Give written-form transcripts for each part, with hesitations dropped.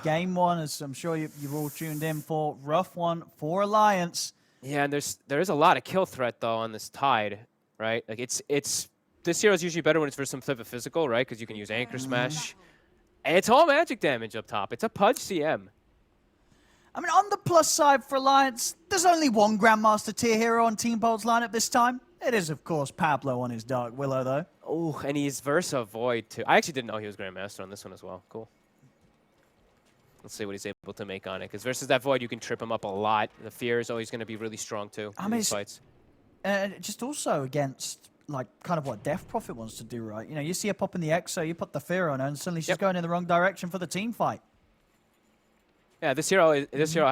Game one, as I'm sure you've all tuned in for, rough one for Alliance. Yeah, and there is a lot of kill threat though on this Tide, right? Like this hero is usually better when it's for some type of physical, right? Because you can use Anchor Smash. And it's all magic damage up top. It's a Pudge CM. I mean, on the plus side for Alliance, there's only one Grandmaster tier hero on Team Bolt's lineup this time. It is, of course, Pablo on his Dark Willow, though. Oh, and he's Versa Void, too. I actually didn't know he was Grandmaster on this one as well. Cool. Let's see what he's able to make on it. Because versus that Void, you can trip him up a lot. The Fear is always going to be really strong, too, in these fights. Just also against, like, kind of what Death Prophet wants to do, right? You know, you see her pop in the Exo, you put the Fear on her, and suddenly she's going in the wrong direction for the team fight. Yeah, this hero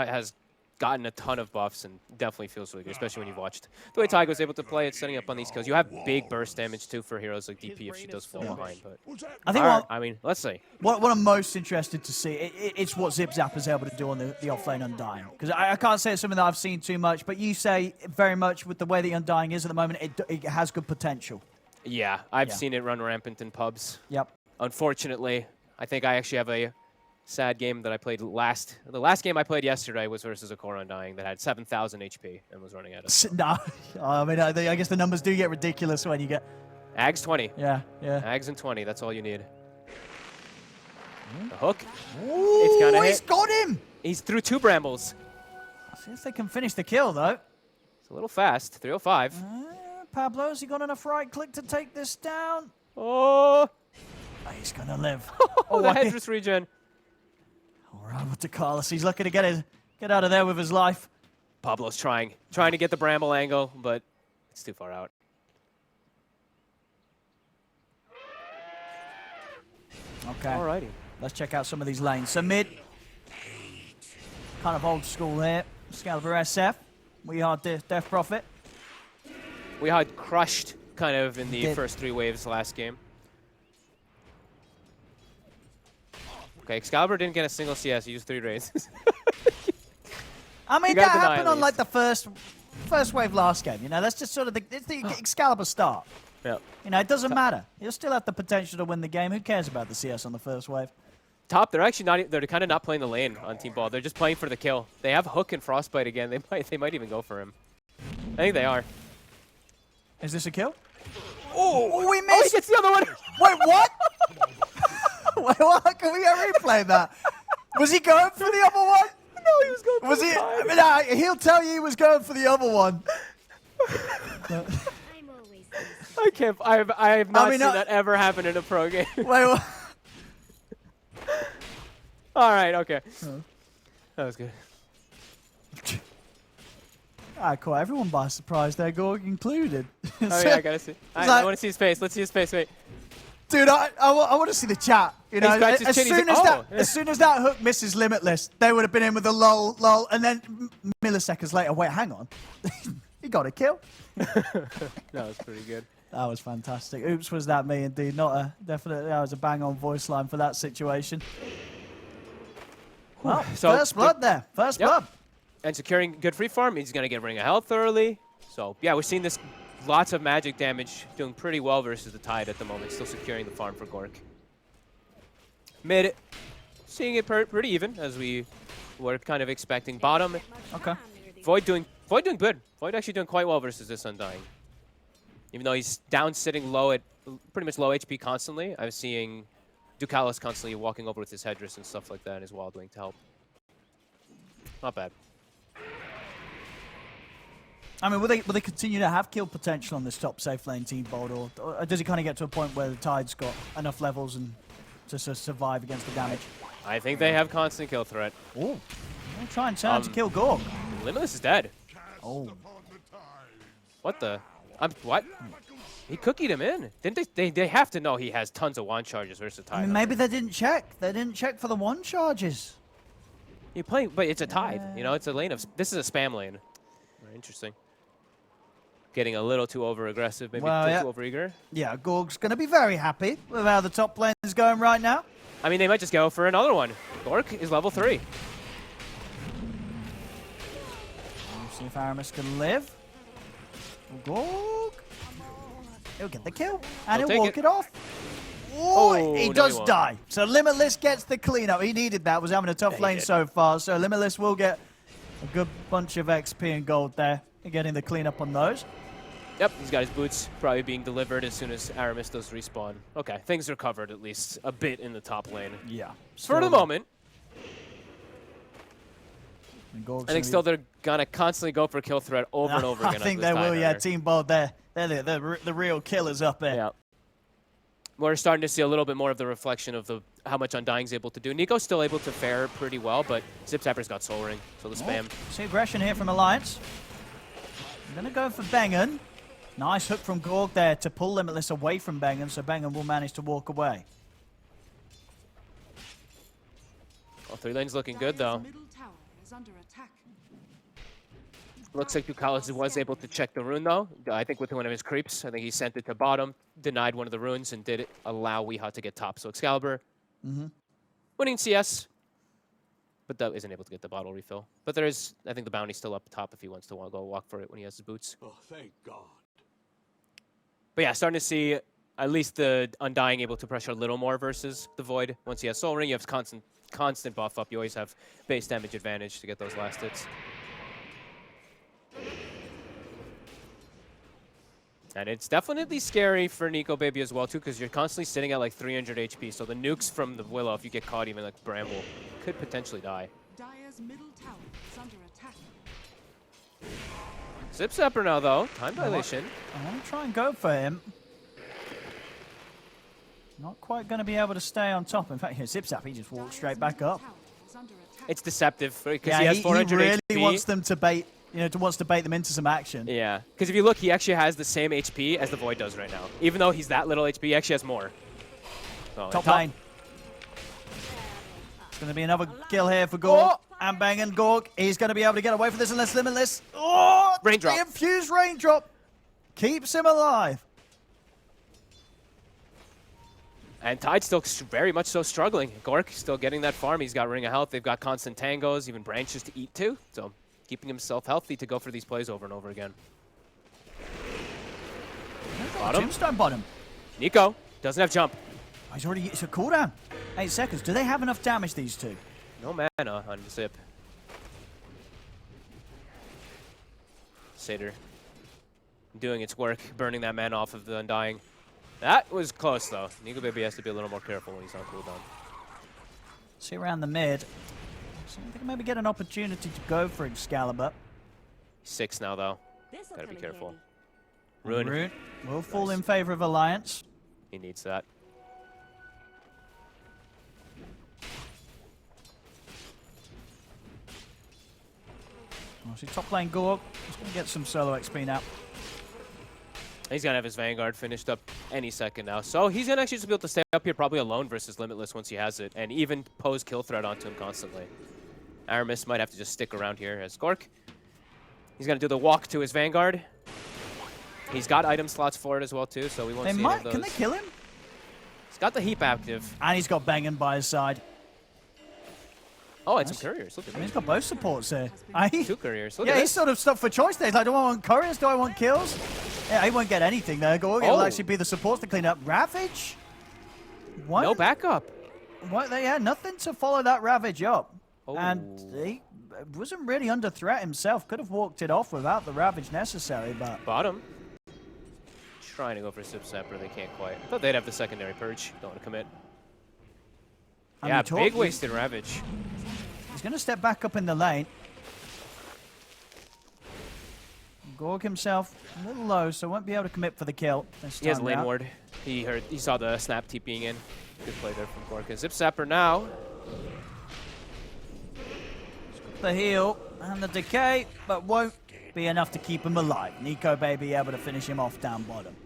has gotten a ton of buffs and definitely feels really good, especially when you've watched the way Taiga was able to play it, setting up on these kills. You have big burst damage too for heroes like DP if she does fall behind. But I mean, let's see. What I'm most interested to see, it's what Zip Zap is able to do on the offlane Undying. Because I can't say it's something that I've seen too much, but you say very much with the way the Undying is at the moment, it has good potential. Yeah, I've seen it run rampant in pubs. Yep. Unfortunately, I think I actually have a sad game that I played last. The last game I played yesterday was versus a core Undying that had 7,000 HP and was running out of. No, I mean, I guess the numbers do get ridiculous when you get. Ags 20. Yeah. Ags and 20. That's all you need. The hook. Ooh, it's gonna he's hit. got him. He's through 2 brambles. See if they can finish the kill though. It's a little fast. 305. Pablo, has he got enough right click to take this down? Oh, he's gonna live. The headrest regen. All right, with the Carlos, he's looking to get out of there with his life. Pablo's trying to get the bramble angle, but it's too far out. Okay. Alrighty. Let's check out some of these lanes. So mid, kind of old school here. Excalibur SF. We are Death Prophet. We had crushed kind of in the first 3 waves last game. Okay, Excalibur didn't get a single CS. He used 3 raids. I mean, that happened on like the first wave last game. You know, that's just sort of the Excalibur start. Yeah. You know, it doesn't matter. You'll still have the potential to win the game. Who cares about the CS on the first wave? Top, they're actually not. They're kind of not playing the lane on Team Ball. They're just playing for the kill. They have Hook and Frostbite again. They might even go for him. I think they are. Is this a kill? Oh, we missed. Oh, he gets the other one. Wait, what? Wait, what? Can we replay that? Was he going for the other one? No, he was going for the I mean, he'll tell you he was going for the other one. I can't. I have not seen that ever happen in a pro game. Wait, what? All right, okay. That was good. Caught everyone by surprise there, Gorg included. Oh yeah, I gotta see. I want to see his face. Let's see his face. Wait. Dude, I want to see the chat. You know, as soon as that hook misses Limitless, they would have been in with a lol, and then milliseconds later, wait, hang on, he got a kill. That was pretty good. That was fantastic. Oops, was that me indeed? Definitely, that was a bang-on voice line for that situation. Well, so first blood there. First blood. And securing good free farm means he's going to get Ring of Health early. So, yeah, we're seeing this lots of magic damage, doing pretty well versus the Tide at the moment, still securing the farm for Gork. Mid, seeing it pretty even, as we were kind of expecting. Bottom, okay. Void doing good. Void actually doing quite well versus this Undying. Even though he's down sitting low at pretty much low HP constantly, I was seeing Ducalis constantly walking over with his headdress and stuff like that and his Wild Wing to help. Not bad. I mean, will they continue to have kill potential on this top safe lane Team Bold, or does it kind of get to a point where the Tide's got enough levels and to survive against the damage? I think they have constant kill threat. Oh, they'll try and turn to kill Gorg. Limitless is dead. Oh. What the? What? He cookied him in. Didn't they have to know he has tons of wand charges versus Tide. I mean, maybe they didn't check. They didn't check for the wand charges. You play, but it's a Tide. You know, it's a lane of. This is a spam lane. Very interesting. Getting a little too over-aggressive, maybe too over-eager. Yeah, Gorg's going to be very happy with how the top lane is going right now. I mean, they might just go for another one. Gork is level 3. We'll see if Aramis can live. Gorg. He'll get the kill, and he'll walk it off. Oh, he no, does won't. die. So Limitless gets the cleanup. He needed that. Was having a tough lane so far. So Limitless will get a good bunch of XP and gold there. Getting the cleanup on those. Yep, he's got his boots probably being delivered as soon as Aramis does respawn. Okay, things are covered at least a bit in the top lane. Yeah. For the moment. I think still they're going to constantly go for kill threat over and over again. I think they will, yeah. Team Bold there. They're the real killers up there. Yeah. We're starting to see a little bit more of the reflection of how much Undying's able to do. Nico's still able to fare pretty well, but Zip Zapper's got Soul Ring, so the spam. See aggression here from Alliance. I'm going to go for Bengen. Nice hook from Gorg there to pull Limitless away from Bengen, so Bengen will manage to walk away. Well, 3 lane's looking good, though. Looks like Ducalis was able to check the rune, though. I think with one of his creeps. I think he sent it to bottom, denied one of the runes, and did allow Weeha to get top. So Excalibur winning CS, but that isn't able to get the bottle refill. But there is, I think the bounty's still up top if he wants to go walk for it when he has his boots. Oh, thank God. But yeah, starting to see at least the Undying able to pressure a little more versus the Void. Once he has Soul Ring, you have constant buff up. You always have base damage advantage to get those last hits. And it's definitely scary for Nico Baby as well, too, because you're constantly sitting at like 300 HP. So the nukes from the Willow, if you get caught even like Bramble, could potentially die. Dire's middle tower is under attack. Zip Zapper now, though. Time dilation. I want to try and go for him. Not quite going to be able to stay on top. In fact, here, Zip Zapper, he just walks straight back up. It's deceptive because Yeah, he has 400 he really HP. wants them to bait. Wants to bait them into some action. Yeah, because if you look, he actually has the same HP as the Void does right now. Even though he's that little HP, he actually has more. So, top lane. It's going to be another kill here for Gorg. And Bengen Gorg. He's going to be able to get away from this unless Limitless. Oh, Raindrop. The infused raindrop keeps him alive. And Tide's still very much so struggling. Gork still getting that farm. He's got Ring of Health. They've got constant tangos, even branches to eat too. So keeping himself healthy to go for these plays over and over again. Bottom. Tombstone bottom. Nico doesn't have jump. Oh, he's already it's a cooldown. 8 seconds. Do they have enough damage, these two? No mana on Zip. Satyr doing its work, burning that mana off of the Undying. That was close, though. Nico Baby has to be a little more careful when he's on cooldown. See around the mid. So I think maybe get an opportunity to go for Excalibur. 6 now, though. Gotta be careful. Rune. Rune Will fall in favor of Alliance. He needs that. Oh, see top lane Gorg. He's going to get some solo XP now. He's going to have his Vanguard finished up any second now. So he's going to actually just be able to stay up here probably alone versus Limitless once he has it, and even pose kill threat onto him constantly. Aramis might have to just stick around here as Gork. He's going to do the walk to his Vanguard. He's got item slots for it as well, too, so we won't see any of those. Can they kill him? He's got the heap active. And he's got Bengen by his side. Oh, and some couriers. Look at And he's that. got both supports here. 2 couriers. Look Yeah, at he's this. sort of stuck for choice there. He's like, do I want couriers? Do I want kills? Yeah, he won't get anything there. Gorg will actually be the supports to clean up. Ravage? What? No backup. What? They had nothing to follow that Ravage up. Oh. And he wasn't really under threat himself. Could have walked it off without the Ravage necessary, but... Bottom. Trying to go for Zip Zapper. They can't quite. I thought they'd have the secondary purge. Don't want to commit. Yeah, big wasted Ravage. He's going to step back up in the lane. Gorg himself a little low, so won't be able to commit for the kill. He has lane ward. He saw the snap TPing in. Good play there from Gork. Zip Zapper now. The heal and the decay, but won't be enough to keep him alive. Nico Baby able to finish him off down bottom.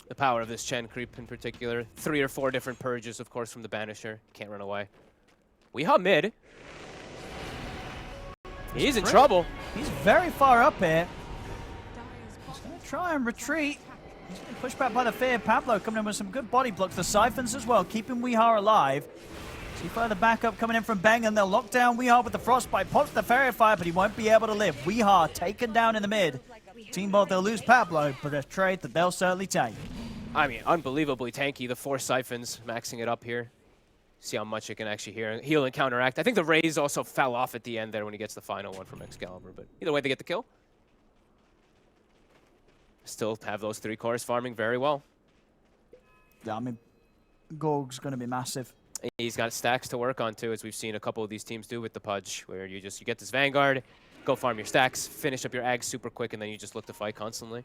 The power of this Chen creep in particular. 3 or 4 different purges, of course, from the Banisher. Can't run away. Weeha mid. He's in trouble. He's very far up here. He's going to try and retreat. He's going to push back by the fear. Pablo coming in with some good body blocks. The Siphons as well, keeping Weeha alive. See further backup coming in from Bengen. They'll lock down Weeha with the Frostbite. Pops the Fairy Fire, but he won't be able to live. Weeha taken down in the mid. Team Bolt, they'll lose Pablo, but a trade that they'll certainly take. I mean, unbelievably tanky. The 4 siphons maxing it up here. See how much it can actually heal and counteract. I think the raise also fell off at the end there when he gets the final one from Excalibur, but either way, they get the kill. Still have those 3 cores farming very well. Yeah, I mean, Gorg's going to be massive. He's got stacks to work on too, as we've seen a couple of these teams do with the Pudge, where you get this Vanguard, go farm your stacks, finish up your Ags super quick, and then you just look to fight constantly.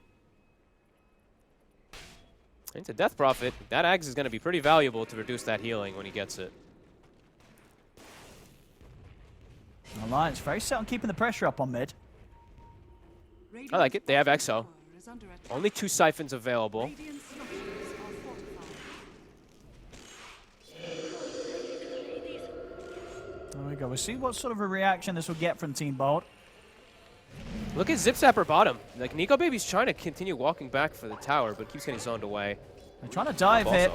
Into Death Prophet, that Ags is going to be pretty valuable to reduce that healing when he gets it. Alliance very set on keeping the pressure up on mid. I like it. They have Exo. Only 2 siphons available. There we go. We'll see what sort of a reaction this will get from Team Bold. Look at Zip Zapper bottom. Like, Nico Baby's trying to continue walking back for the tower, but keeps getting zoned away. They're trying to dive here,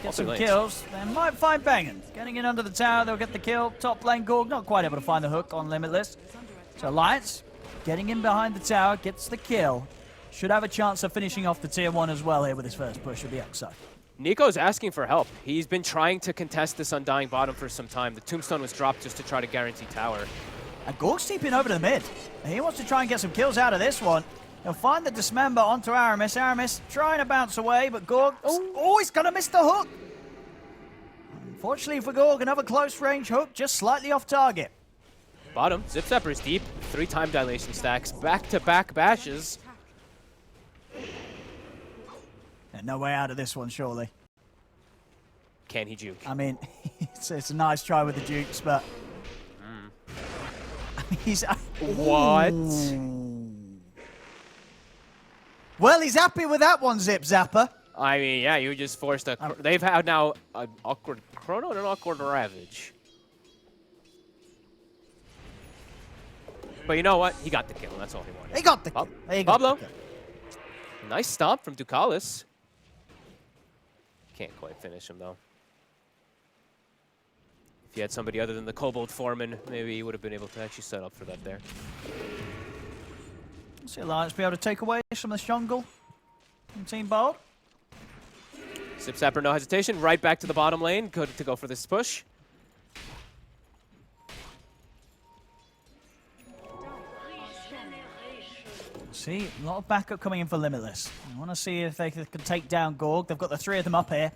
get some kills. They might find Bangin. Getting in under the tower, they'll get the kill. Top lane Gorg, not quite able to find the hook on Limitless. So Alliance, getting in behind the tower, gets the kill. Should have a chance of finishing off the tier 1 as well here with his first push with the Exo. Nico's asking for help. He's been trying to contest this Undying bottom for some time. The Tombstone was dropped just to try to guarantee tower. And Gorg's steeping over to the mid. He wants to try and get some kills out of this one. He'll find the Dismember onto Aramis. Aramis trying to bounce away, but Gorg, he's going to miss the hook. Unfortunately for Gorg, another close range hook, just slightly off target. Bottom, Zip Zapper is deep. 3 time dilation stacks, back-to-back bashes. And no way out of this one, surely. Can he juke? I mean, it's a nice try with the jukes, but... He's... What? Well, he's happy with that one, Zip Zapper. I mean, yeah, you just forced a... They've had now an awkward Chrono and an awkward Ravage. But you know what? He got the kill. That's all he wanted. He got the kill. Pablo. Nice stomp from Ducalis. Can't quite finish him, though. If he had somebody other than the Kobold Foreman, maybe he would have been able to actually set up for that there. See Alliance be able to take away some of the jungle from Team Bold. Zip Zapper, no hesitation. Right back to the bottom lane. Good to go for this push. See, a lot of backup coming in for Limitless. I want to see if they can take down Gorg. They've got the 3 of them up here.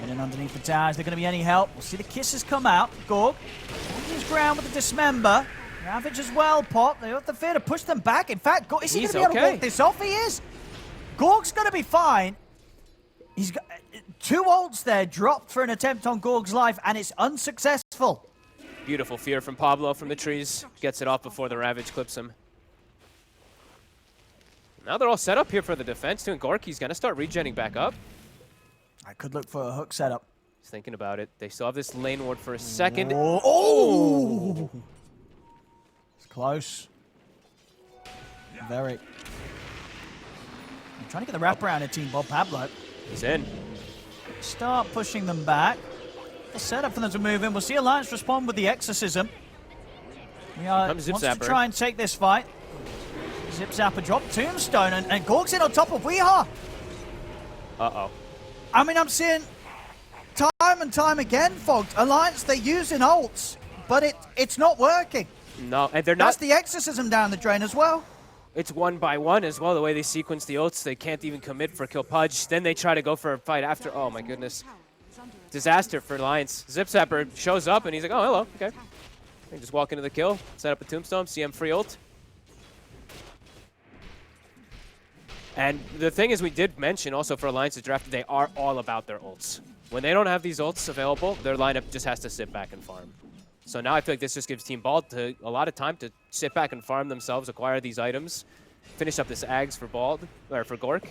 Getting underneath the towers. Is there going to be any help? We'll see the kisses come out. Gorg on his ground with the Dismember. Ravage as well, Pop. They have the fear to push them back. In fact, is he going to be able to walk this off? He is. Gorg's going to be fine. He's got 2 ults there dropped for an attempt on Gorg's life, and it's unsuccessful. Beautiful fear from Pablo from the trees. Gets it off before the Ravage clips him. Now they're all set up here for the defense too, and Gorky's going to start regenning back up. I could look for a hook setup. He's thinking about it. They still have this lane ward for a second. Oh! It's close. Very. I'm trying to get the wraparound in Team Bob Pablo. He's in. Start pushing them back. The setup for them to move in. We'll see Alliance respond with the Exorcism. We wants to try and take this fight. Zip Zapper dropped Tombstone, and Gorg's in on top of Weeha. Uh-oh. I mean, I'm seeing time and time again, Fogged. Alliance, they're using ults, but it's not working. No, and they're not... That's the Exorcism down the drain as well. It's 1 by 1 as well, the way they sequence the ults. They can't even commit for Kill Pudge. Then they try to go for a fight after. Oh, my goodness. Disaster for Alliance. Zip Zapper shows up, and he's like, oh, hello, okay. They just walk into the kill, set up a Tombstone, CM free ult. And the thing is, we did mention also for Alliance's draft, they are all about their ults. When they don't have these ults available, their lineup just has to sit back and farm. So now I feel like this just gives Team Bald a lot of time to sit back and farm themselves, acquire these items, finish up this Ags for for Gork.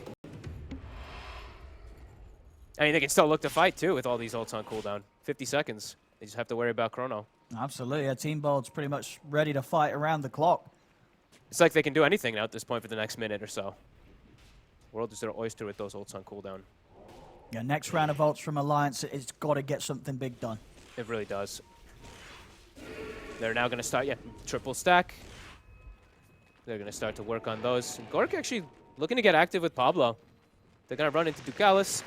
I mean, they can still look to fight, too, with all these ults on cooldown. 50 seconds. They just have to worry about Chrono. Absolutely. Yeah, Team Bald's pretty much ready to fight around the clock. It's like they can do anything now at this point for the next minute or so. World is their oyster with those ults on cooldown. Yeah, next round of ults from Alliance, it's got to get something big done. It really does. They're now going to start, triple stack. They're going to start to work on those. And Gork actually looking to get active with Pablo. They're going to run into Ducalis.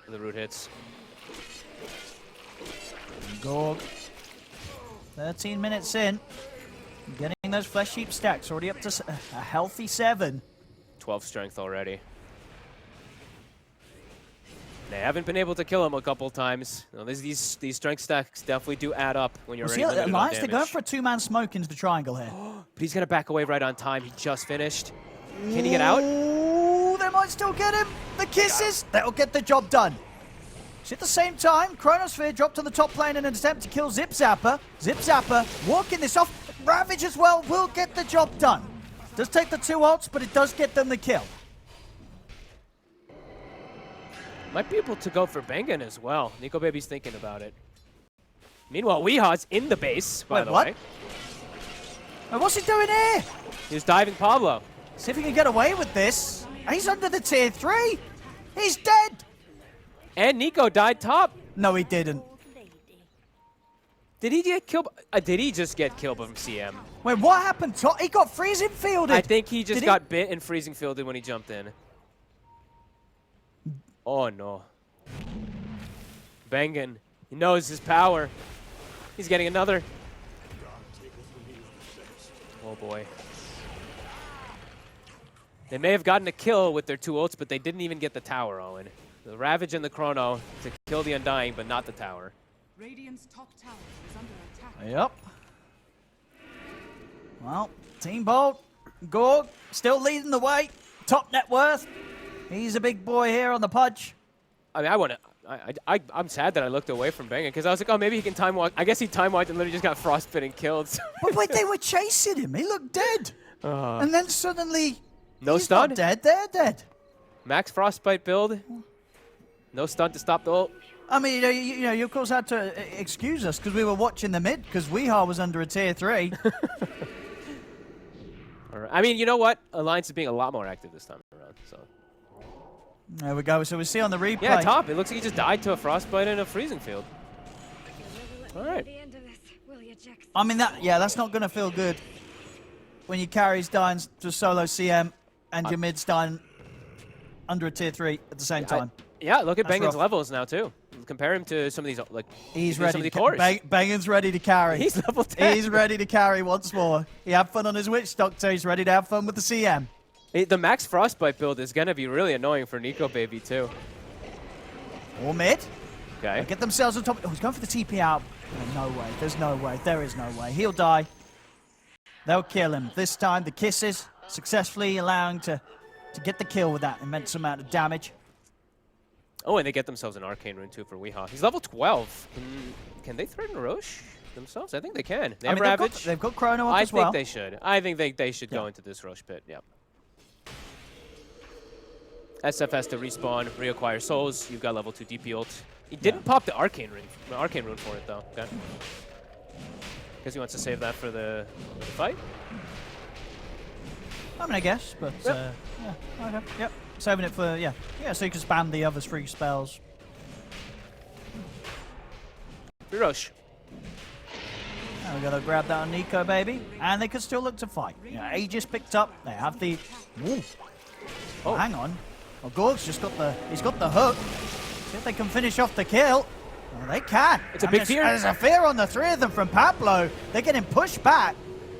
The root hits. Gorg. 13 minutes in. Getting those flesh heap stacks already up to a healthy 7. 12 strength already. They haven't been able to kill him a couple times. You know, these strength stacks definitely do add up when you're already limited on Alliance, damage. they're going for a 2-man smoke into the triangle here. But he's going to back away right on time. He just finished. Can he get out? Ooh, they might still get him. The kisses, that'll get the job done. So at the same time, Chronosphere dropped on the top lane in an attempt to kill Zip Zapper. Zip Zapper walking this off. Ravage as well will get the job done. Does take the 2 ults, but it does get them the kill. Might be able to go for Bengen as well. Nico Baby's thinking about it. Meanwhile, Weeha's in the base, by the way. Wait, what's he doing here? He's diving Pablo. See if he can get away with this. He's under the tier 3. He's dead. And Nico died top. No, he didn't. Did he get killed? Did he just get killed from CM? Wait, what happened? He got freezing fielded. I think he just got bit and freezing fielded when he jumped in. Oh no. Bengen. He knows his power. He's getting another. Oh boy. They may have gotten a kill with their 2 ults, but they didn't even get the tower, Owen. The Ravage and the Chrono to kill the Undying, but not the tower. Radiant's top tower is under attack. Yep. Well, Team Bolt, Gorg, still leading the way. Top net worth. He's a big boy here on the Pudge. I mean, I'm sad that I looked away from Bengen because I was like, oh, maybe he can time walk. I guess he time walked and literally just got frostbit and killed. But wait, they were chasing him. He looked dead. And then suddenly, no he's stun. not dead. They're dead. Max frostbite build. No stun to stop the ult. I mean, you of course had to excuse us because we were watching the mid because Weehaw was under a tier 3. All right. I mean, you know what? Alliance is being a lot more active this time around. So. There we go. So we see on the replay. Yeah, top. It looks like he just died to a frostbite in a freezing field. All right. I mean, that's not going to feel good when your carry's dying to solo CM and your mid's dying under a tier 3 at the same time. Yeah, look at That's Bengen's rough. levels now too. Compare him to some of these He's ready. Some of the cores. Bengen's ready to carry. He's level 10. He's ready to carry once more. He had fun on his Witch Doctor. He's ready to have fun with the CM. The Max Frostbite build is gonna be really annoying for Nico Baby too. Or mid. Okay. Get themselves on top. Oh, he's going for the TP out. Oh, no way. There's no way. There is no way. He'll die. They'll kill him. This time, the kisses successfully allowing to get the kill with that immense amount of damage. Oh, and they get themselves an Arcane Rune too for Weehaw. He's level 12. Can they threaten Roche themselves? I think they can. They have Ravage. They've got Chrono up I as well. think they should. I think they should go into this Roche pit. Yep. SF has to respawn, reacquire souls. You've got level 2 DP ult. He didn't pop the Arcane Rune for it though. Okay. Because he wants to save that for the fight. I mean, I guess, but yeah, okay, yep. Saving it for yeah, so you can spam the other 3 spells. Free Roche. Now we gotta grab that on Nico Baby, and they could still look to fight. Yeah, Aegis picked up. They have the. Ooh. Oh, hang on. Oh, Gorg's just got the. He's got the hook. See if they can finish off the kill. Oh, they can. It's a big fear. There's a fear on the 3 of them from Pablo. They're getting pushed back.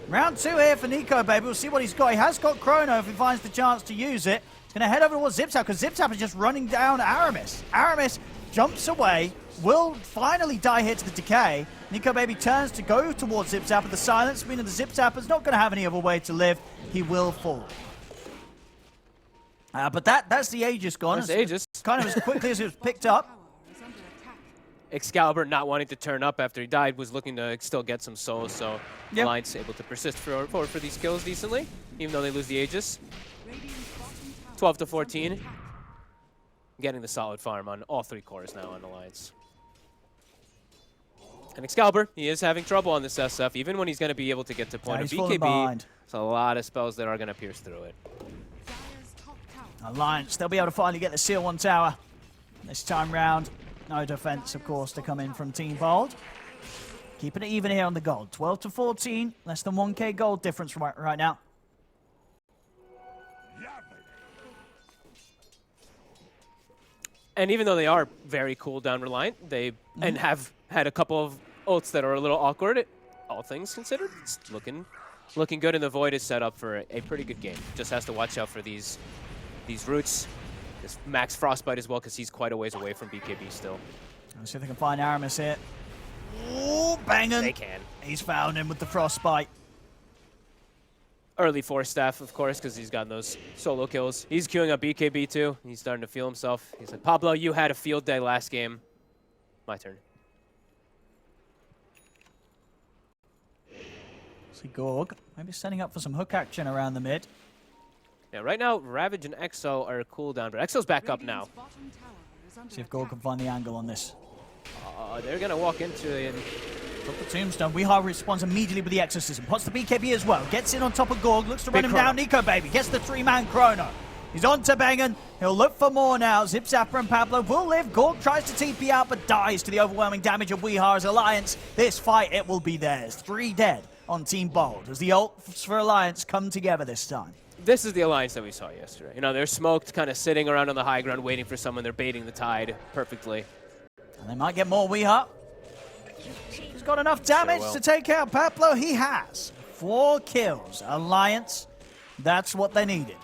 Round 2 here for Nico Baby. We'll see what he's got. He has got Chrono if he finds the chance to use it. He's going to head over towards Zipzap because Zipzap is just running down Aramis. Aramis jumps away, will finally die here to the decay. Nico Baby turns to go towards Zipzap, but the silence meaning the Zipzapper's not going to have any other way to live. He will fall. But that's the Aegis gone. That's Aegis. Kind of as quickly as it was picked up. Excalibur not wanting to turn up after he died was looking to still get some souls, so Alliance able to persist forward for these kills decently, even though they lose the Aegis. 12 to 14. Getting the solid farm on all 3 cores now on Alliance. And Excalibur, he is having trouble on this SF, even when he's going to be able to get to point of BKB. There's a lot of spells that are going to pierce through it. Alliance, they'll be able to finally get the Seal 1 tower. This time round, no defense, of course, to come in from Team Bold. Keeping it even here on the gold. 12 to 14, less than 1k gold difference right now. And even though they are very cooldown reliant, they and have had a couple of ults that are a little awkward, all things considered, it's looking good, and the Void is set up for a pretty good game. Just has to watch out for these roots. This max Frostbite as well, because he's quite a ways away from BKB still. Let's see if they can find Aramis here. Ooh, banging. They can. He's found him with the Frostbite. Early Force Staff, of course, because he's gotten those solo kills. He's queuing up BKB too. He's starting to feel himself. He's like, Pablo, you had a field day last game. My turn. See Gorg, maybe setting up for some hook action around the mid. Yeah, right now, Ravage and Exo are cooldown, but Exo's back up now. See if Gorg can find the angle on this. They're going to walk into it. Got the tombstone. WeHa responds immediately with the exorcism. Puts the BKB as well. Gets in on top of Gorg. Looks to run him down. Nico Baby gets the 3-man chrono. He's on to Bengen. He'll look for more now. Zip Zapper and Pablo will live. Gorg tries to TP out but dies to the overwhelming damage of WeHa's Alliance. This fight, it will be theirs. 3 dead on Team Bold as the ults for Alliance come together this time. This is the Alliance that we saw yesterday. You know, they're smoked, kind of sitting around on the high ground waiting for someone. They're baiting the tide perfectly. And they might get more WeHa. He's got enough damage to take out Pablo. He has 4 kills. Alliance, that's what they needed.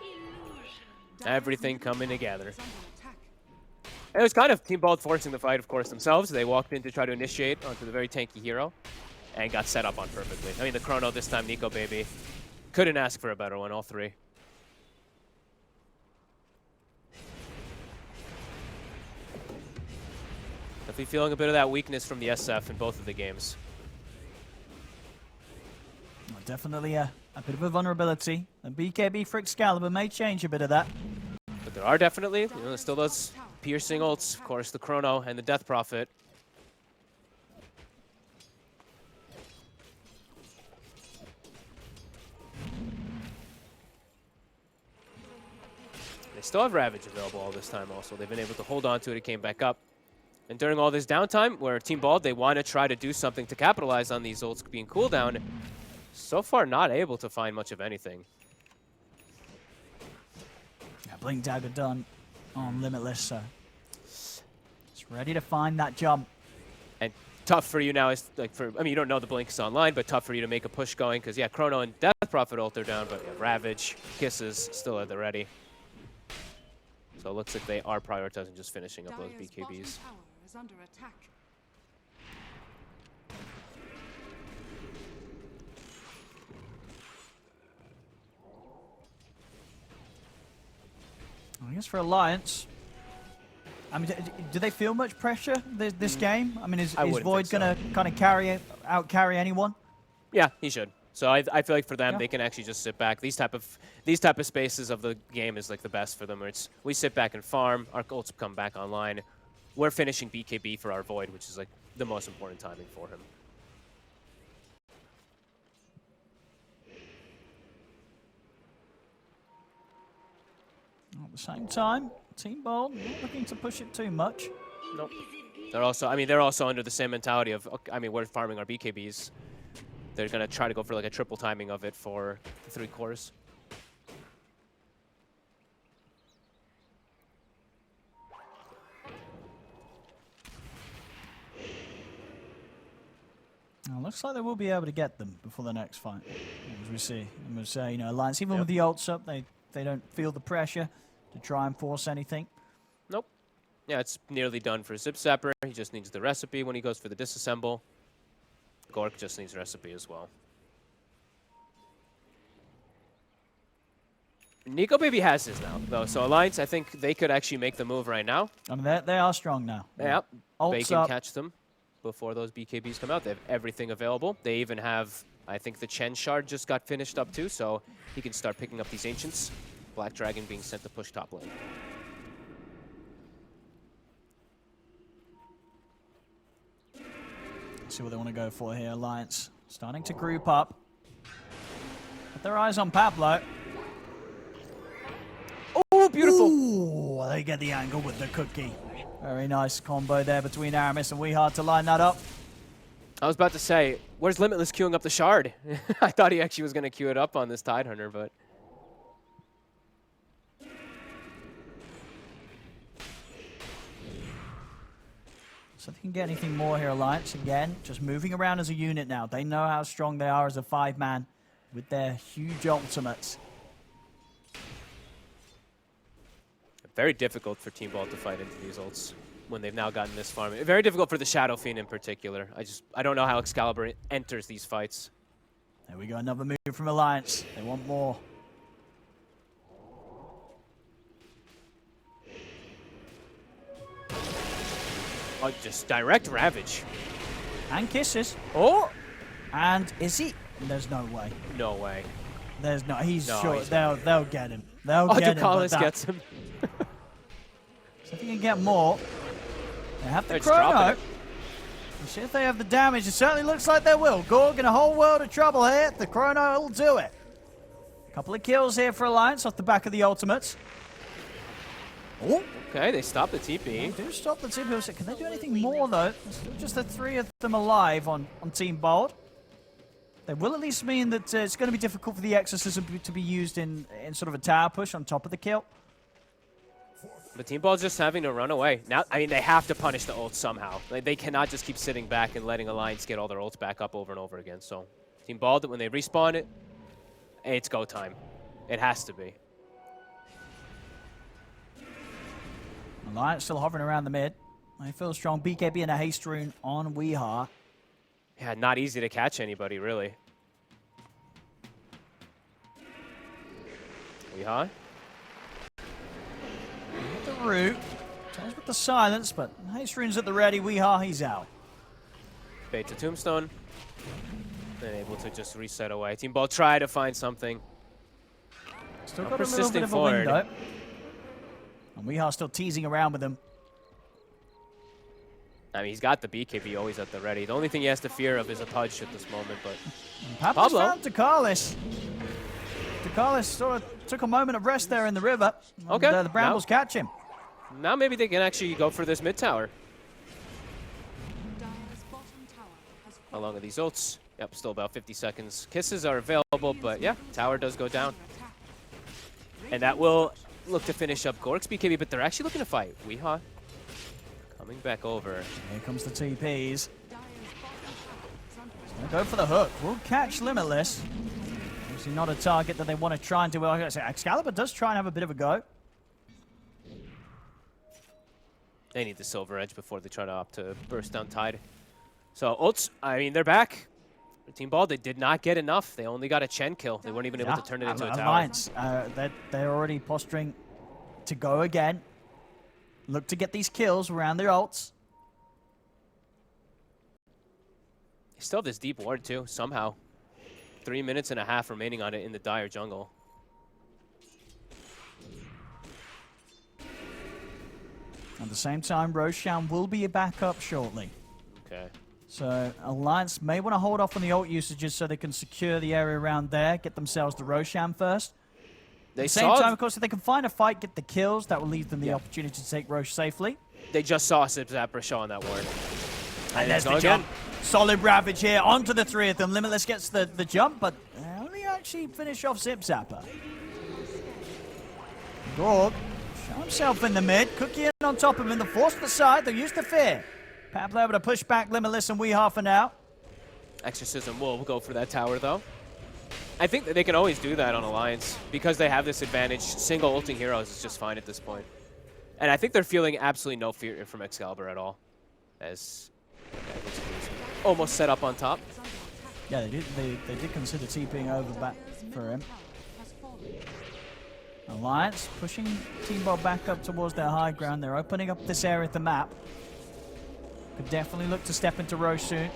Everything coming together. It was kind of Team Bold forcing the fight, of course, themselves. They walked in to try to initiate onto the very tanky hero and got set up on perfectly. I mean, the chrono this time, Nico Baby. Couldn't ask for a better one, all 3. Definitely feeling a bit of that weakness from the SF in both of the games. Well, definitely a bit of a vulnerability. The BKB for Excalibur may change a bit of that. But there are definitely, you know, still those piercing ults, of course, the Chrono and the Death Prophet. They still have Ravage available all this time also. They've been able to hold on to it. It came back up. And during all this downtime, where Team Bald, they want to try to do something to capitalize on these ults being cooldown, so far not able to find much of anything. Yeah, Blink Dagger done on Limitless, so it's ready to find that jump. And tough for you now is like I mean, you don't know the Blink is online, but tough for you to make a push going because yeah, Chrono and Death Prophet ult are down, but yeah, Ravage, Kisses still at the ready. So it looks like they are prioritizing just finishing up those BKBs. Under attack. I guess for Alliance, I mean, do they feel much pressure this game? I mean, is Void going to kind of out-carry anyone? Yeah, he should. So I feel like for them, they can actually just sit back. These type of spaces of the game is like the best for them. Where it's we sit back and farm, our ults come back online. We're finishing BKB for our Void, which is like the most important timing for him. At the same time, Team Bold not looking to push it too much. Nope. They're also under the same mentality of, I mean, we're farming our BKBs. They're gonna try to go for like a triple timing of it for the 3 cores. Now, looks like they will be able to get them before the next fight, as we see. And we'll say, you know, Alliance, even with the ults up, they don't feel the pressure to try and force anything. Nope. Yeah, it's nearly done for Zip Zapper. He just needs the recipe when he goes for the disassemble. Gork just needs recipe as well. Nico Baby has his now, though. So Alliance, I think they could actually make the move right now. I mean, they are strong now. Yeah, they Ults can up. catch them before those BKBs come out. They have everything available. They even have, I think the Chen Shard just got finished up too, so he can start picking up these Ancients. Black Dragon being sent to push top lane. See what they want to go for here. Alliance starting to group up. Put their eyes on Pablo. Oh, beautiful. Ooh, they get the angle with the cookie. Very nice combo there between Aramis and WeHa to line that up. I was about to say, where's Limitless queuing up the Shard? I thought he actually was going to queue it up on this Tidehunter, but... So if they can get anything more here, Alliance, again, just moving around as a unit now. They know how strong they are as a 5-man with their huge ultimates. Very difficult for Team Ball to fight into these ults when they've now gotten this farm. Very difficult for the Shadow Fiend in particular. I don't know how Excalibur enters these fights. There we go, another move from Alliance. They want more. Oh, just direct Ravage. And kisses. Oh! And is he? There's no way. No way. There's no. He's No, sure. he's They'll get him. They'll Oh, get him. Ducalis but gets him. So if you can get more, they have the They're just dropping chrono. it. We'll see if they have the damage. It certainly looks like they will. Gorg in a whole world of trouble here. The chrono will do it. A couple of kills here for Alliance off the back of the ultimates. Oh. Okay, they stop the TP. They do stop the TP. Can they do anything more, though? There's still just the 3 of them alive on Team Bold. They will at least mean that it's going to be difficult for the Exorcism to be used in sort of a tower push on top of the kill. But Team Ball's just having to run away. Now, I mean, they have to punish the ults somehow. Like, they cannot just keep sitting back and letting Alliance get all their ults back up over and over again. So, Team Ball, when they respawn it, it's go time. It has to be. Alliance still hovering around the mid. They feel strong. BKB and a haste rune on Weehaw. Yeah, not easy to catch anybody, really. Weehaw? The root. Turns with the silence, but haste rune's at the ready. Weehaw, he's out. Bait to Tombstone. Then able to just reset away. Team Ball try to find something. Still got a little bit of a window. And Weehaw still teasing around with him. I mean, he's got the BKB always at the ready. The only thing he has to fear of is a Pudge at this moment, but... Pablo's found Ducalis. Ducalis sort of took a moment of rest there in the river. Okay. And, the Brambles catch him. Now maybe they can actually go for this mid tower. Along with these ults. Yep, still about 50 seconds. Kisses are available, but yeah, tower does go down. And that will look to finish up Gork's BKB, but they're actually looking to fight. Weehaw coming back over. Here comes the TPs. Go for the hook. We'll catch Limitless. Obviously not a target that they want to try and do. Well, like I say, Excalibur does try and have a bit of a go. They need the Silver Edge before they try to opt to burst down Tide. So ults, I mean, they're back. Team Ball, they did not get enough. They only got a Chen kill. They weren't even able to turn it into a tower. Alliance, they're already posturing to go again. Look to get these kills around their ults. They still have this deep ward too, somehow. 3 minutes and a half remaining on it in the dire jungle. At the same time, Roshan will be back up shortly. Okay. So Alliance may want to hold off on the ult usages so they can secure the area around there, get themselves to Roshan first. At the same time, of course, if they can find a fight, get the kills, that will leave them the opportunity to take Roche safely. They just saw Zip Zapper show on that ward. And there's the jump. Solid Ravage here onto the 3 of them. Limitless gets the jump, but they only actually finish off Zip Zapper. Gorg show himself in the mid. Cookie in on top of him. The force to the side. They'll use the fear. Pablo able to push back Limitless and Weehaw for now. Exorcism will go for that tower, though. I think that they can always do that on Alliance. Because they have this advantage, single ulting heroes is just fine at this point. And I think they're feeling absolutely no fear from Excalibur at all. As almost set up on top. Yeah, they did consider TPing over back for him. Alliance pushing Team Bob back up towards their high ground. They're opening up this area of the map. Could definitely look to step into Roche soon.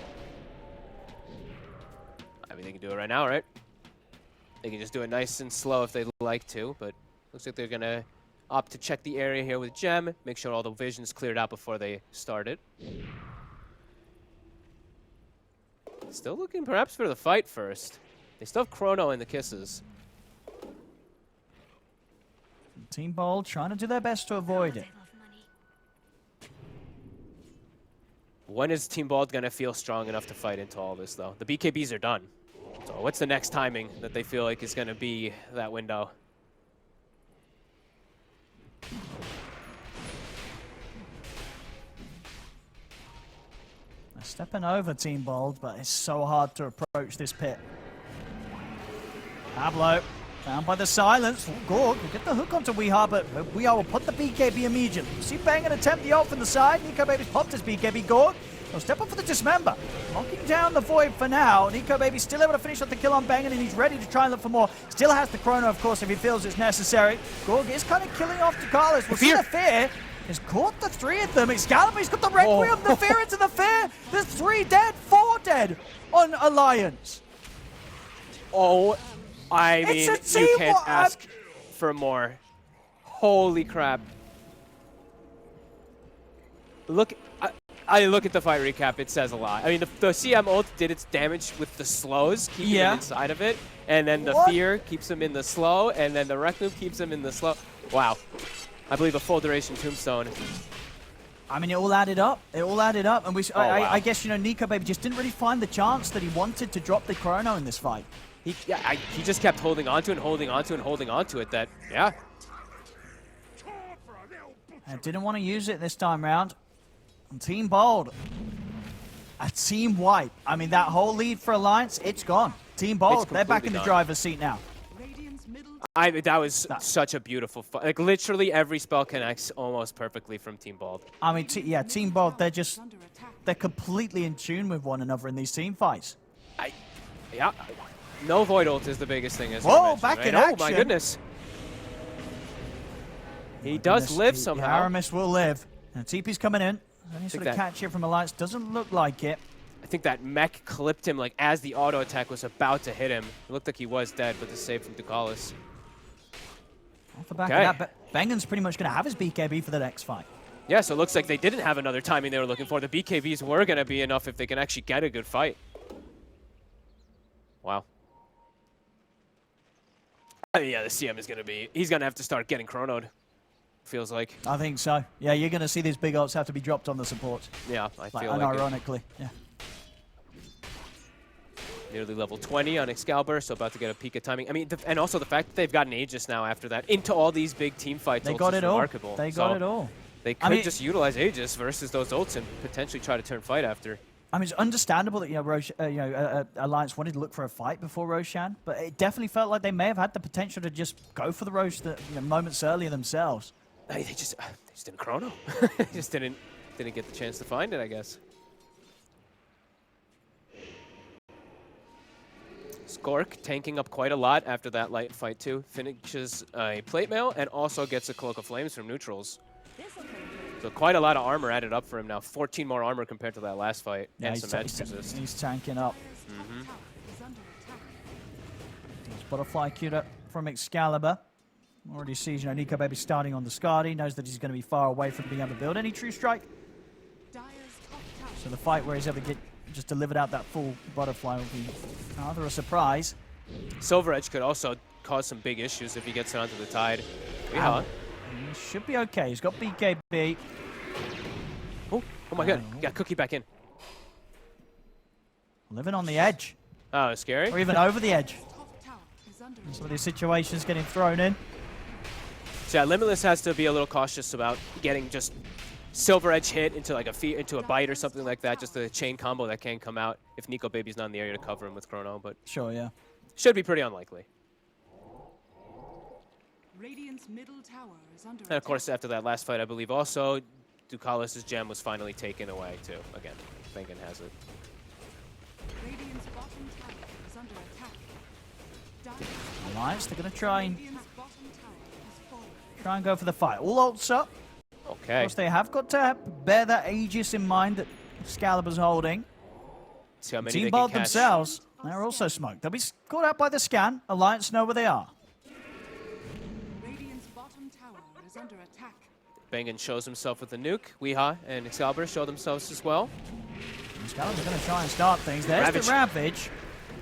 I mean, they can do it right now, right? They can just do it nice and slow if they'd like to, but looks like they're going to opt to check the area here with Gem, make sure all the vision's cleared out before they start it. Still looking perhaps for the fight first. They still have Chrono in the kisses. Team Bold trying to do their best to avoid it. When is Team Bold going to feel strong enough to fight into all this, though? The BKBs are done. So what's the next timing that they feel like is going to be that window? Stepping over Team Bold, but it's so hard to approach this pit. Pablo, found by the silence. Gorg will get the hook onto Weeha, but Weeha will put the BKB immediately. See Bangan attempt the ult from the side. Nico Baby's popped his BKB. Gorg will step up for the dismember. Locking down the Void for now. Nico Baby still able to finish off the kill on Bangan, and he's ready to try and look for more. Still has the chrono, of course, if he feels it's necessary. Gorg is kind of killing off Ducalis. We'll see the Fear. Has caught the 3 of them. Excalibur's got the Requiem, the Fear into the Fear. There's 3 dead, 4 dead on Alliance. Oh, I mean, you can't ask for more. Holy crap. Look, I look at the fight recap, it says a lot. I mean, the CM ult did its damage with the slows, keeping him inside of it. And then the Fear keeps him in the slow, and then the Requiem keeps him in the slow. Wow. I believe a full duration tombstone. I mean, it all added up. It all added up. And I guess, you know, Nico Baby just didn't really find the chance that he wanted to drop the chrono in this fight. He just kept holding on to it and holding on to it and holding on to it. And didn't want to use it this time round. And Team Bold. A team wipe. I mean, that whole lead for Alliance, it's gone. Team Bold, they're back in the driver's seat now. That was such a beautiful fight. Like, literally every spell connects almost perfectly from Team Bold. I mean, Team Bold, they're completely in tune with one another in these team fights. No Void ult is the biggest thing. As Whoa, back in action. Oh, my goodness. He does live somehow. Aramis will live. And TP's coming in. Any sort of catch here from Alliance. Doesn't look like it. I think that mech clipped him like as the auto attack was about to hit him. It looked like he was dead, but the save from Ducalis. Off the back of that, Bangan's pretty much going to have his BKB for the next fight. Yeah, so it looks like they didn't have another timing they were looking for. The BKBs were going to be enough if they can actually get a good fight. Wow. I mean, yeah, the CM is going to be... He's going to have to start getting chronoed, feels like. I think so. Yeah, you're going to see these big ults have to be dropped on the supports. Yeah, I feel like unironically, yeah. Nearly level 20 on Excalibur, so about to get a peak of timing. I mean, and also the fact that they've gotten Aegis now after that into all these big team fights is remarkable. They got it all. They could just utilize Aegis versus those ults and potentially try to turn fight after. I mean, it's understandable that Alliance wanted to look for a fight before Roshan, but it definitely felt like they may have had the potential to just go for the Rosh moments earlier themselves. They just didn't chrono. They just didn't get the chance to find it, I guess. Skork tanking up quite a lot after that light fight too. Finishes a plate mail and also gets a Cloak of Flames from neutrals. So quite a lot of armor added up for him now. 14 more armor compared to that last fight. Yeah, and some magic resist. He's tanking up. There's Butterfly queued up from Excalibur. Already sees, Nico Baby starting on the Skadi. Knows that he's going to be far away from being able to build any true strike. So the fight where he's able to get just delivered out that full Butterfly will be rather a surprise. Silver Edge could also cause some big issues if he gets it onto the Tide. Yeah. He should be okay. He's got BKB. Oh my god. Got Cookie back in. Living on the edge. Oh, scary. Or even over the edge. Some of these situations getting thrown in. So yeah, Limitless has to be a little cautious about getting just Silver Edge hit into like into a bite or something like that, just a chain combo that can come out if Nico Baby's not in the area to cover him with Chrono, but sure, yeah. Should be pretty unlikely. Radiant's middle tower is under and of course, after that last fight, I believe also Ducalis' gem was finally taken away too. Again, Bangan has it. Radiant's bottom tower is under attack. Alliance, they're going to try and go for the fight. All ults up. Okay. Of course, they have got to bear that Aegis in mind that Excalibur's holding. See how many Team they can Bold catch. themselves, they're also smoked. They'll be caught out by the scan. Alliance know where they are. Radiant's bottom tower is under attack. Bangan shows himself with the nuke. Weeha and Excalibur show themselves as well. Excalibur's going to try and start things. There's Ravage. the Ravage.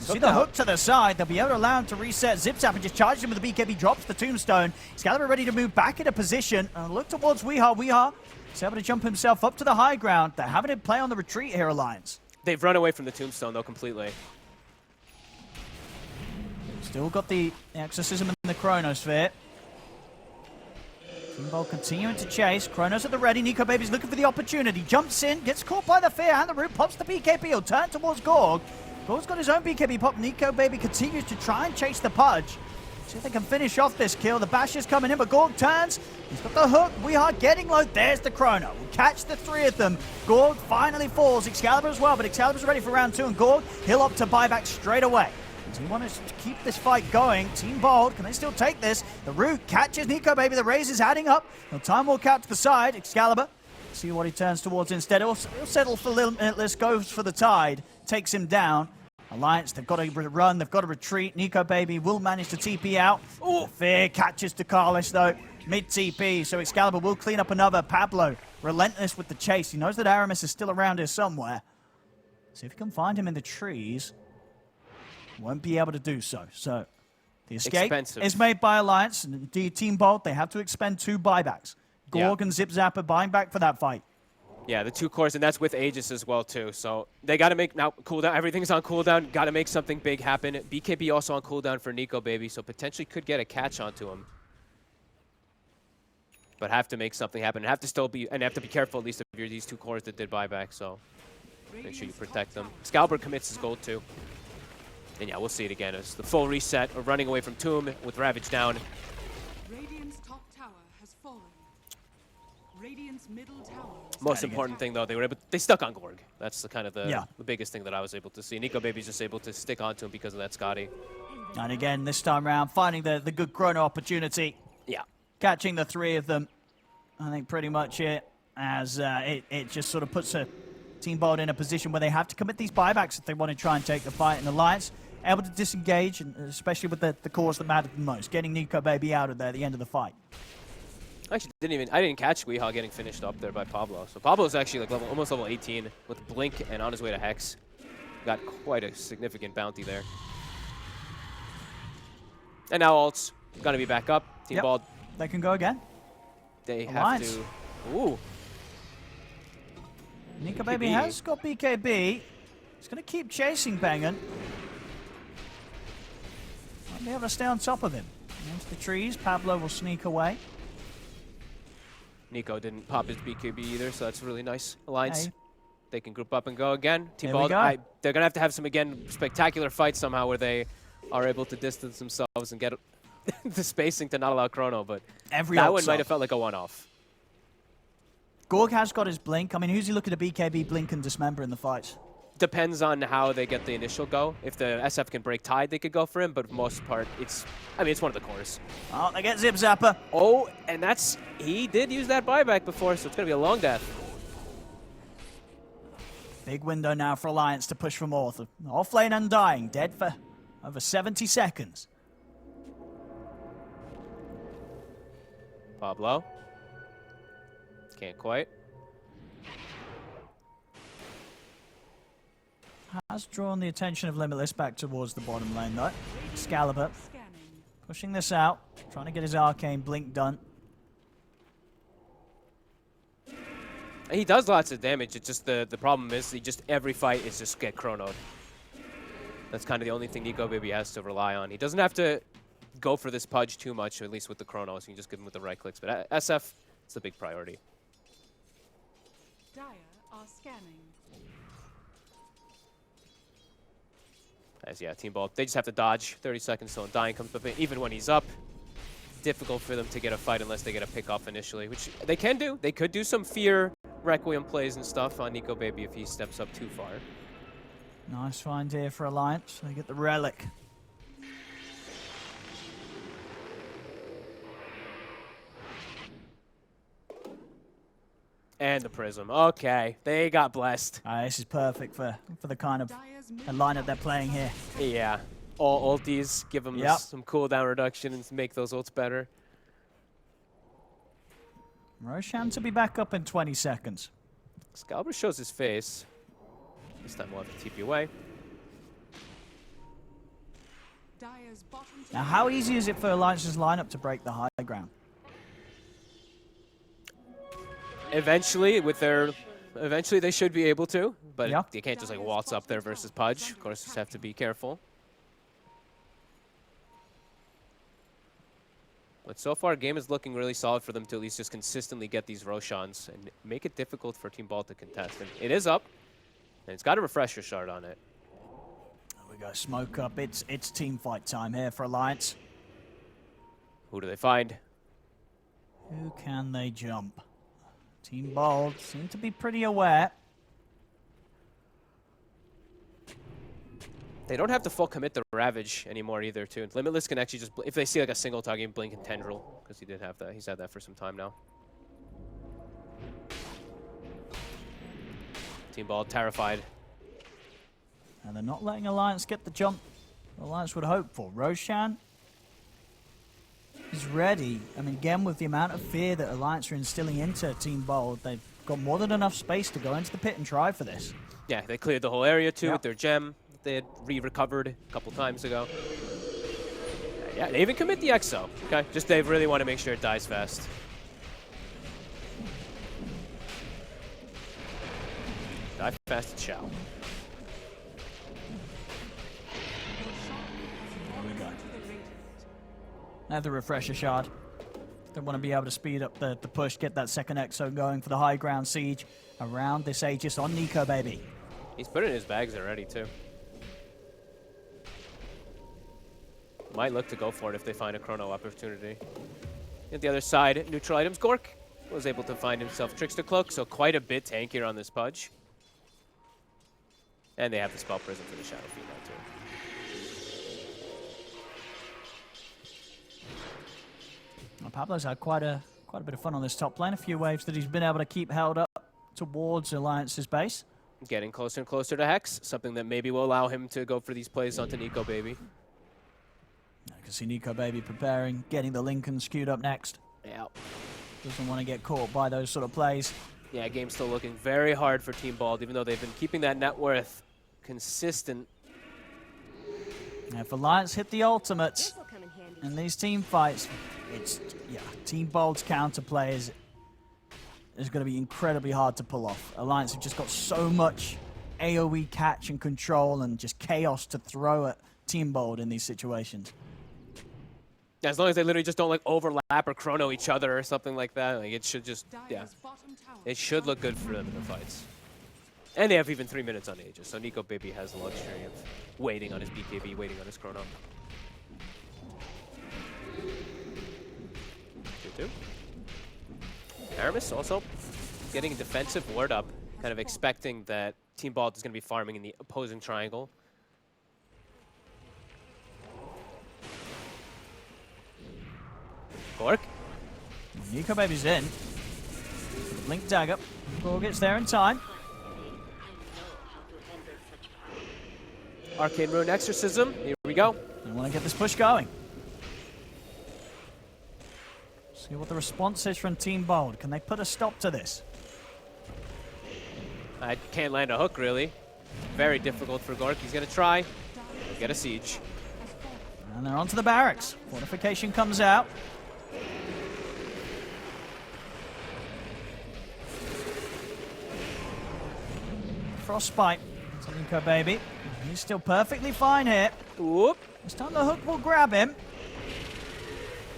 See the hook to the side. They'll be able to allow him to reset. Zip Zap and just charges him with the BKB. Drops the Tombstone. Excalibur ready to move back into position. And look towards Weeha. Weeha is able to jump himself up to the high ground. They're having him play on the retreat here, Alliance. They've run away from the Tombstone, though, completely. Still got the Exorcism and the Chronosphere. Team Bolt continuing to chase. Chronos at the ready. Nico Baby's looking for the opportunity. Jumps in, gets caught by the fear, and the root pops the BKB. He'll turn towards Gorg. Gorg's got his own BKB pop. Nico Baby continues to try and chase the Pudge. See if they can finish off this kill. The bash is coming in, but Gorg turns. He's got the hook. We are getting low. There's the Chrono. We'll catch the three of them. Gorg finally falls. Excalibur as well, but Excalibur's ready for round 2, and Gorg, he'll opt to buy back straight away. Does he want to keep this fight going? Team Bold, can they still take this? The root catches Nico Baby. The raise is adding up. No time walk out to the side. Excalibur, see what he turns towards instead. He'll settle for Limitless, goes for the Tide, takes him down. Alliance, they've got to run, they've got to retreat. Nico Baby will manage to TP out. Oh, Fear catches Takalis though, mid-TP, so Excalibur will clean up another. Pablo, relentless with the chase. He knows that Aramis is still around here somewhere. See if he can find him in the trees. Won't be able to do so. So, the escape is made by Alliance, and indeed Team Bolt, they have to expend 2 buybacks. Gorg and Zip Zapper buying back for that fight. Yeah, the 2 cores, and that's with Aegis as well, too. So they got to make now cooldown. Everything's on cooldown. Got to make something big happen. BKB also on cooldown for Nico Baby, so potentially could get a catch onto him. But have to make something happen. And have to still be, and have to be careful at least if you're these 2 cores that did buyback. So make sure you protect them. Excalibur commits his gold too. And yeah, we'll see it again. It's the full reset. We're running away from Tomb with Ravage down. Radiant's top tower has fallen. Radiant's middle tower. Most important thing though, they stuck on Gorg. That's the kind of the biggest thing that I was able to see. Nico Baby's just able to stick onto him because of that Scotty. And again, this time around, finding the good Chrono opportunity. Yeah. Catching the 3 of them. I think pretty much it, as it just sort of puts Team Bold in a position where they have to commit these buybacks if they want to try and take the fight. And Alliance able to disengage, and especially with the cores that mattered the most, getting Nico Baby out of there at the end of the fight. Actually, I didn't catch Weehaw getting finished up there by Pablo. So Pablo's actually like almost level 18 with Blink and on his way to Hex. Got quite a significant bounty there. And now ult's gonna be back up. Team Bald. They can go again. They Alliance. have to. Ooh. Nico Baby has got BKB. He's gonna keep chasing Bengen. Might be able to stay on top of him. There's the trees. Pablo will sneak away. Nico didn't pop his BKB either, so that's really nice. Alliance, Hey. they can group up and go again. Team Here we Bald, go. they're going to have some, again, spectacular fights somehow where they are able to distance themselves and get the spacing to not allow Chrono, but that one might have felt like a one-off. Gorg has got his Blink. I mean, who's he looking to BKB, Blink, and Dismember in the fights? Depends on how they get the initial go. If the SF can break Tide, they could go for him, but for the most part, it's one of the cores. Oh, they get Zip Zapper. Oh, and he did use that buyback before, so it's going to be a long death. Big window now for Alliance to push for more. Offlane Undying, dead for over 70 seconds. Pablo. Can't quite. Has drawn the attention of Limitless back towards the bottom lane though. Excalibur pushing this out, trying to get his arcane Blink done. He does lots of damage. It's just the problem is every fight is just get chronoed. That's kind of the only thing Nico Baby has to rely on. He doesn't have to go for this Pudge too much, at least with the chronos. You can just give him with the right clicks. But SF, it's a big priority. Dire are scanning. As yeah, Team Ball, they just have to dodge 30 seconds till Undying comes up. Even when he's up, difficult for them to get a fight unless they get a pick off initially, which they can do. They could do some Fear Requiem plays and stuff on Nico Baby if he steps up too far. Nice find here for Alliance. They get the Relic. And the Prism. Okay, they got blessed. This is perfect for the kind of a lineup they're playing here. Yeah, all ultis, give them some cooldown reduction and make those ults better. Roshan to be back up in 20 seconds. Excalibur shows his face. This time we'll have to TP away. Now, how easy is it for Alliance's lineup to break the high ground? Eventually, eventually they should be able to, but you can't just like waltz up there versus Pudge. Of course, just have to be careful. But so far, game is looking really solid for them to at least just consistently get these Roshans and make it difficult for Team Ball to contest. And it is up, and it's got a refresher shard on it. There we go, smoke up. It's team fight time here for Alliance. Who do they find? Who can they jump? Team Bold seem to be pretty aware. They don't have to full commit the Ravage anymore either, too. Limitless can actually just, if they see like a single target, blink and Tendril, because he did have that. He's had that for some time now. Team Ball terrified. And they're not letting Alliance get the jump Alliance would hope for. Roshan is ready. I mean, again, with the amount of fear that Alliance are instilling into Team Bold, they've got more than enough space to go into the pit and try for this. Yeah, they cleared the whole area, too, with their gem. They had recovered a couple times ago. Yeah, they even commit the Exo. Okay, just they really want to make sure it dies fast. Die fast and shall. There we go. Another refresher shard. They want to be able to speed up the push, get that second Exo going for the high ground siege around this Aegis on Nico, baby. He's put it in his bags already, too. Might look to go for it if they find a chrono opportunity. At the other side, neutral items. Gork was able to find himself Trickster Cloak, so quite a bit tankier on this Pudge. And they have the Spell Prism for the Shadow Fiend now, too. Well, Pablo's had quite a bit of fun on this top lane. A few waves that he's been able to keep held up towards Alliance's base. Getting closer and closer to Hex, something that maybe will allow him to go for these plays onto Nico, baby. I can see Nico, baby, preparing, getting the Lincoln skewed up next. Yeah. Doesn't want to get caught by those sort of plays. Yeah, game's still looking very hard for Team Bald, even though they've been keeping that net worth consistent. Now, if Alliance hit the ultimates in these team fights, it's, yeah, Team Bold's counterplay is going to be incredibly hard to pull off. Alliance have just got so much AoE catch and control and just chaos to throw at Team Bold in these situations. As long as they literally just don't like overlap or chrono each other or something like that, like it should just, yeah, it should look good for them in the fights. And they have even 3 minutes on Aegis, so Nico Baby has the luxury of waiting on his BKB, waiting on his chrono. 2-2. Aramis also getting a defensive ward up, kind of expecting that Team Bald is going to be farming in the opposing triangle. Gork. Nico Baby's in. Blink dagger. Ball gets there in time. Arcane Rune Exorcism. Here we go. They want to get this push going. See what the response is from Team Bold. Can they put a stop to this? I can't land a hook, really. Very difficult for Gork. He's going to try. Get a siege. And they're onto the barracks. Fortification comes out. Frostbite. To Nico Baby. He's still perfectly fine here. Whoop. This time the hook will grab him.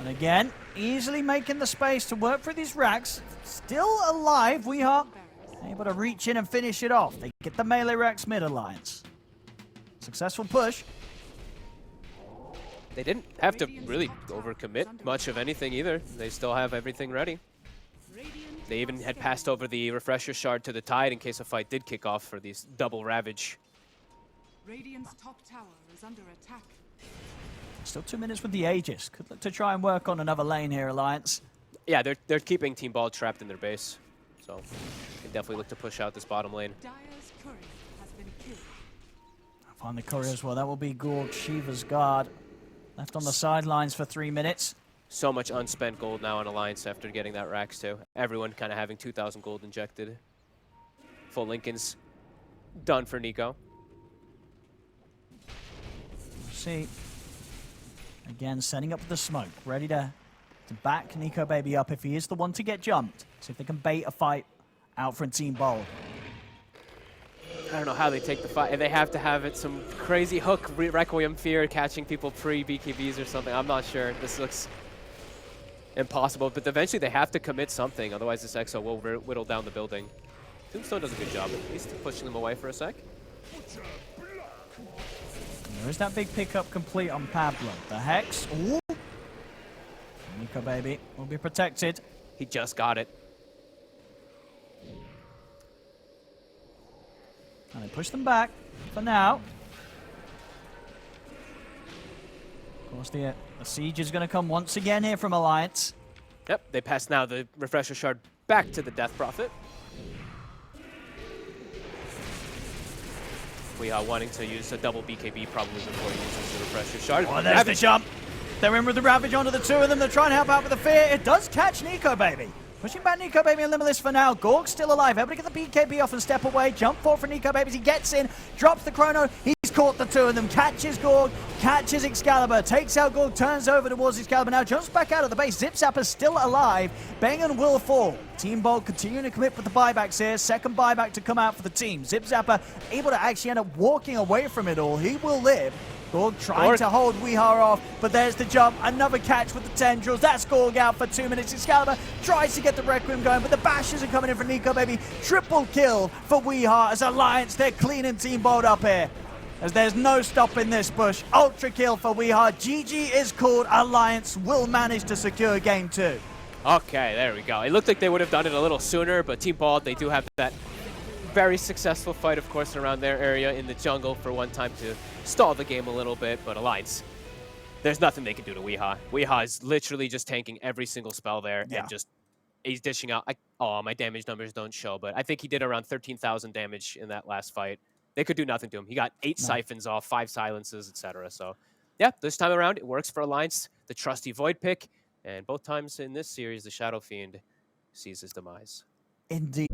And again, easily making the space to work through these racks. Still alive. We are able to reach in and finish it off. They get the melee racks mid Alliance. Successful push. They didn't have to really overcommit much of anything either. They still have everything ready. They even had passed over the refresher shard to the Tide in case a fight did kick off for these double Ravage. Radiant's top tower is under attack. Still 2 minutes with the Aegis. Could look to try and work on another lane here, Alliance. Yeah, they're keeping Team Ball trapped in their base. So can definitely look to push out this bottom lane. Dire's courier has been killed. Find the courier as well. That will be Gorg, Shiva's guard. Left on the sidelines for 3 minutes. So much unspent gold now on Alliance after getting that Rax too. Everyone kind of having 2,000 gold injected. Full Lincoln's done for Nico. See. Again, setting up the smoke. Ready to back Nico Baby up if he is the one to get jumped. See if they can bait a fight out from Team Bold. I don't know how they take the fight. They have to have it some crazy hook, Requiem Fear, catching people pre-BKBs or something. I'm not sure. This looks impossible, but eventually they have to commit something, otherwise this Exo will whittle down the building. Tombstone does a good job at least pushing them away for a sec. There is that big pickup complete on Pablo. The Hex. Ooh. Nico Baby will be protected. He just got it. And they push them back for now. Of course, the siege is going to come once again here from Alliance. Yep, they pass now the Refresher Shard back to the Death Prophet. We are wanting to use a double BKB probably before he uses the Refresher Shard. Oh, there's the jump. They're in with the Ravage onto the two of them. They're trying to help out with the fear. It does catch Nico Baby. Pushing back Nico Baby and Limitless for now. Gorg's still alive. Able to get the BKB off and step away. Jump forward for Nico Baby as he gets in. Drops the chrono. He's caught the two of them. Catches Gorg. Catches Excalibur. Takes out Gorg. Turns over towards Excalibur. Now jumps back out of the base. Zip Zapper's still alive. Bengen will fall. Team Bold continuing to commit with the buybacks here. Second buyback to come out for the team. Zip Zapper able to actually end up walking away from it all. He will live. Gorg trying to hold Weeha off, but there's the jump. Another catch with the tendrils. That's Gorg out for 2 minutes. Excalibur tries to get the Requiem going, but the bashes are coming in for Nico Baby. Triple kill for Weeha as Alliance. They're cleaning Team Bold up here, as there's no stopping this push. Ultra kill for Weeha. GG is called. Alliance will manage to secure game 2. Okay, there we go. It looked like they would have done it a little sooner, but Team Bold, they do have that very successful fight, of course, around their area in the jungle for one time to stall the game a little bit, but Alliance, there's nothing they can do to Weeha. Weeha is literally just tanking every single spell there and just, he's dishing out. Oh, my damage numbers don't show, but I think he did around 13,000 damage in that last fight. They could do nothing to him. He got 8 siphons off, 5 silences, etc. So, yeah, this time around, it works for Alliance. The trusty Void pick, and both times in this series, the Shadow Fiend sees his demise. Indeed.